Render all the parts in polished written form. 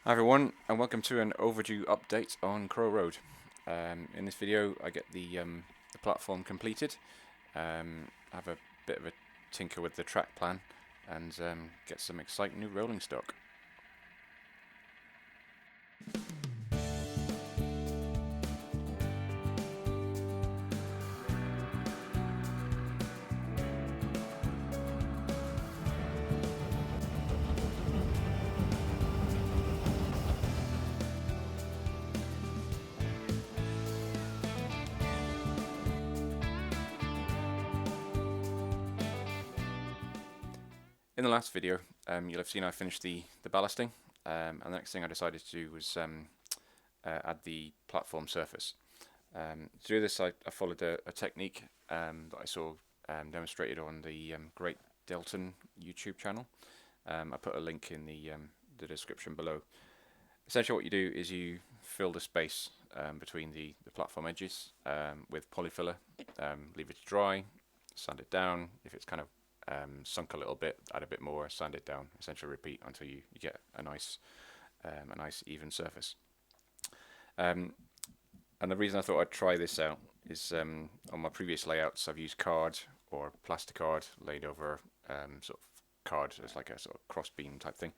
Hi everyone, and welcome to an overdue update on Crow Road. In this video, I get the platform completed, have a bit of a tinker with the track plan, and get some exciting new rolling stock. In the last video, you'll have seen I finished the ballasting, and the next thing I decided to do was add the platform surface. To do this, I followed a technique that I saw demonstrated on the great Deltan YouTube channel. I put a link in the description below. Essentially what you do is you fill the space between the platform edges with polyfiller, leave it to dry, sand it down. If it's kind of sunk a little bit, add a bit more, sand it down, essentially repeat until you get a nice even surface. And the reason I thought I'd try this out is on my previous layouts I've used card or plasticard laid over sort of card as like a sort of cross beam type thing,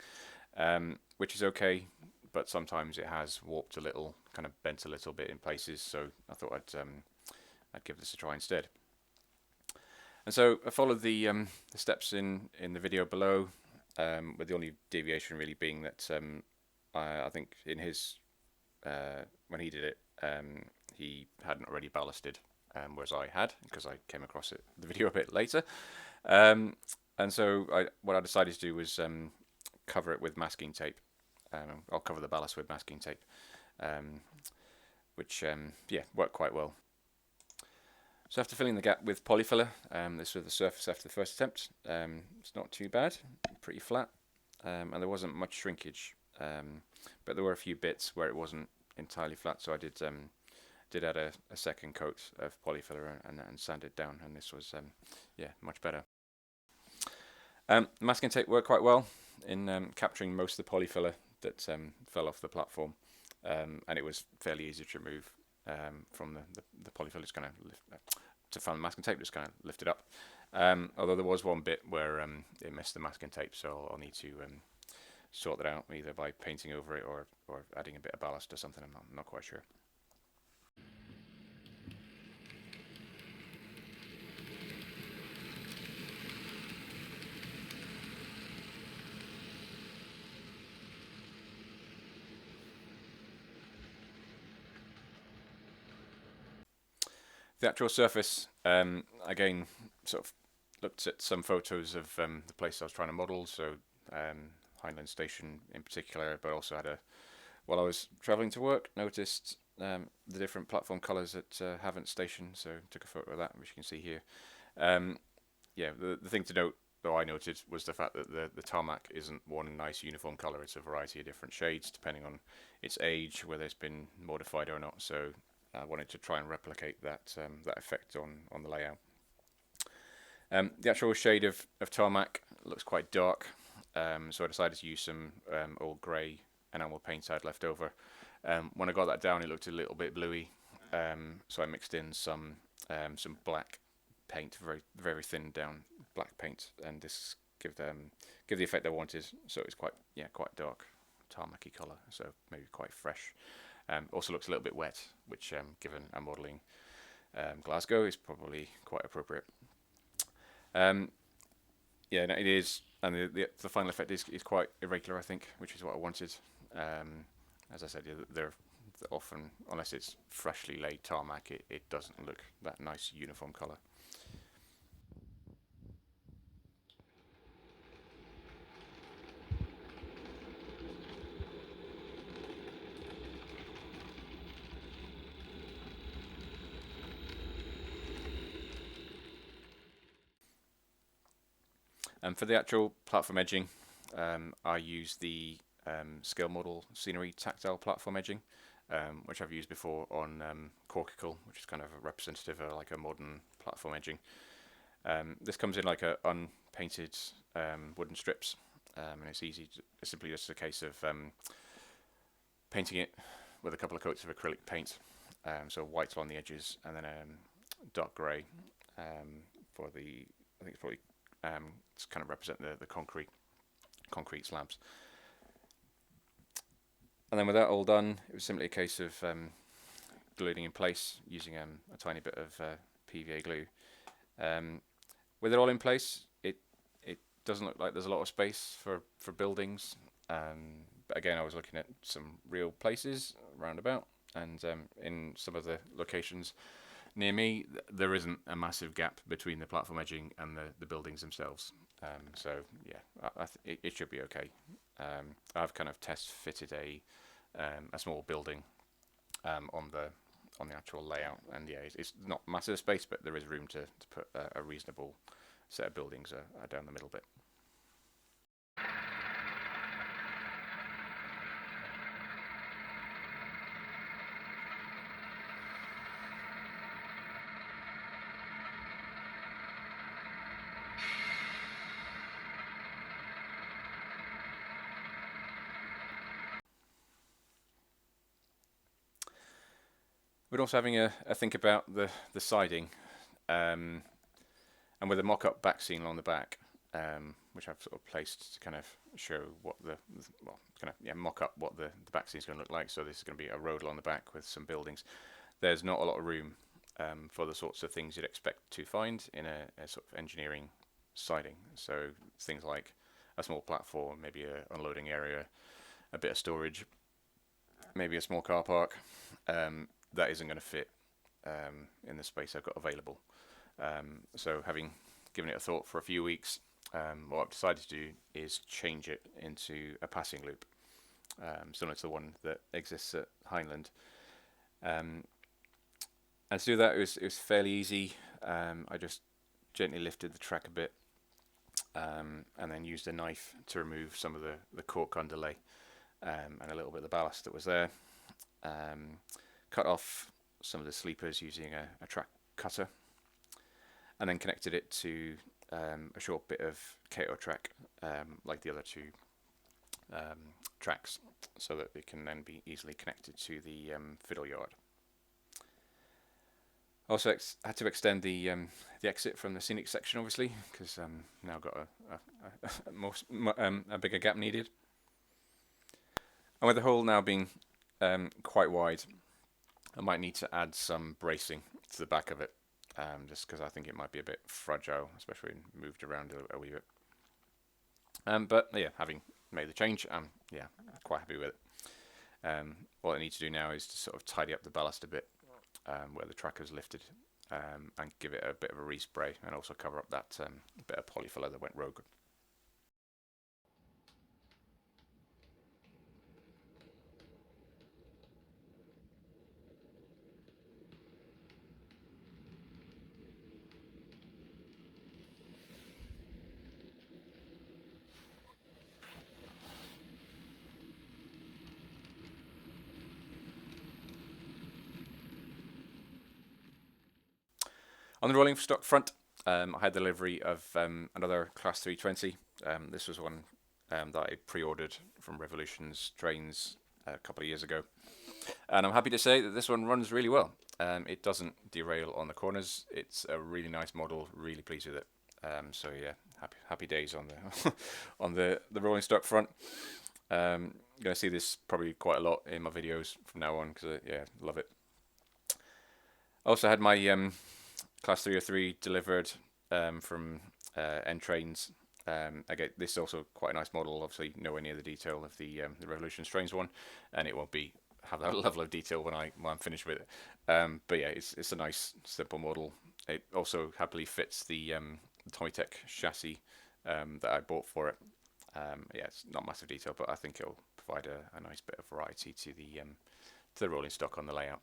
which is okay, but sometimes it has warped a little, kind of bent a little bit in places, so I thought I'd give this a try instead. And so I followed the steps in the video below, with the only deviation really being that I think in his when he did it, he hadn't already ballasted, whereas I had, because I came across the video a bit later. And so what I decided to do was cover it with masking tape. I'll cover the ballast with masking tape, which yeah, worked quite well. So after filling the gap with polyfiller, this was the surface after the first attempt. It's not too bad, pretty flat, and there wasn't much shrinkage, but there were a few bits where it wasn't entirely flat, so I did add a second coat of polyfiller and sand it down, and this was yeah, much better. Masking tape worked quite well in capturing most of the polyfiller that fell off the platform, and it was fairly easy to remove from the polyfiller. Just kind of to find the masking tape, just kind of lift it up. Although there was one bit where it missed the masking tape, so I'll need to sort that out either by painting over it or adding a bit of ballast or something. I'm not quite sure. The actual surface, again, sort of looked at some photos of the place I was trying to model, so Hindland Station in particular, but also had while I was travelling to work, noticed the different platform colours at Havant Station, so took a photo of that, which you can see here. Yeah, the thing to note, though, I noted, was the fact that the tarmac isn't one nice uniform colour. It's a variety of different shades depending on its age, whether it's been modified or not. So I wanted to try and replicate that effect on the layout. The actual shade of tarmac looks quite dark, so I decided to use some old grey enamel paint I had left over. When I got that down, it looked a little bit bluey, so I mixed in some black paint, very thin down black paint, and this give the effect I wanted. So it's quite dark, tarmacy colour, so maybe quite fresh. Also looks a little bit wet, which given I'm modelling Glasgow is probably quite appropriate. Yeah, no, it is, and the final effect is quite irregular, I think, which is what I wanted. As I said, they're often, unless it's freshly laid tarmac, it doesn't look that nice uniform colour. And for the actual platform edging, I use the scale model scenery tactile platform edging, which I've used before on Corkicle, which is kind of a representative of like a modern platform edging. This comes in like a unpainted wooden strips, and it's easy. It's simply just a case of painting it with a couple of coats of acrylic paint, so white on the edges, and then dark grey for the, I think it's probably to kind of represent the concrete slabs. And then with that all done, it was simply a case of gluing in place using a tiny bit of PVA glue. With it all in place, it doesn't look like there's a lot of space for buildings. But again, I was looking at some real places around about, and in some of the locations near me, there isn't a massive gap between the platform edging and the buildings themselves. So yeah, it should be okay. I've kind of test fitted a small building on the actual layout, and yeah, it's not massive space, but there is room to put a reasonable set of buildings down the middle bit. We're also having a think about the siding, and with a mock-up back scene along the back, which I've sort of placed to kind of show what mock up what the back scene is going to look like. So this is going to be a road along the back with some buildings. There's not a lot of room for the sorts of things you'd expect to find in a sort of engineering siding. So things like a small platform, maybe an unloading area, a bit of storage, maybe a small car park. That isn't going to fit in the space I've got available. So having given it a thought for a few weeks, what I've decided to do is change it into a passing loop, similar to the one that exists at Heinland. And to do that, it was fairly easy. I just gently lifted the track a bit, and then used a knife to remove some of the cork underlay and a little bit of the ballast that was there. Cut off some of the sleepers using a track cutter, and then connected it to a short bit of Kato track, like the other two tracks, so that it can then be easily connected to the fiddle yard. Also had to extend the exit from the scenic section, obviously, because now got a bigger gap needed. And with the hole now being quite wide, I might need to add some bracing to the back of it, just because I think it might be a bit fragile, especially when moved around a wee bit. But yeah, having made the change, I'm quite happy with it. What I need to do now is to sort of tidy up the ballast a bit where the track is lifted, and give it a bit of a respray, and also cover up that bit of polyfiller that went rogue. On the rolling stock front, I had delivery of another Class 320. This was one that I pre-ordered from Revolution's trains a couple of years ago, and I'm happy to say that this one runs really well. It doesn't derail on the corners. It's a really nice model. Really pleased with it. So yeah, happy days on the on the rolling stock front. Gonna see this probably quite a lot in my videos from now on, because yeah, love it. Also had my Class 303 delivered from N Trains. Again, this is also quite a nice model. Obviously, nowhere near the detail of the Revolution Trains one, and it won't have that level of detail when I'm finished with it. But yeah, it's a nice simple model. It also happily fits the Tomitech chassis that I bought for it. Yeah, it's not massive detail, but I think it'll provide a nice bit of variety to the rolling stock on the layout.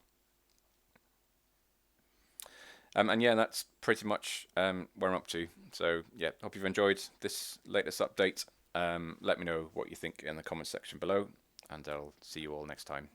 And yeah, that's pretty much where I'm up to. So yeah, hope you've enjoyed this latest update. Let me know what you think in the comment section below, and I'll see you all next time.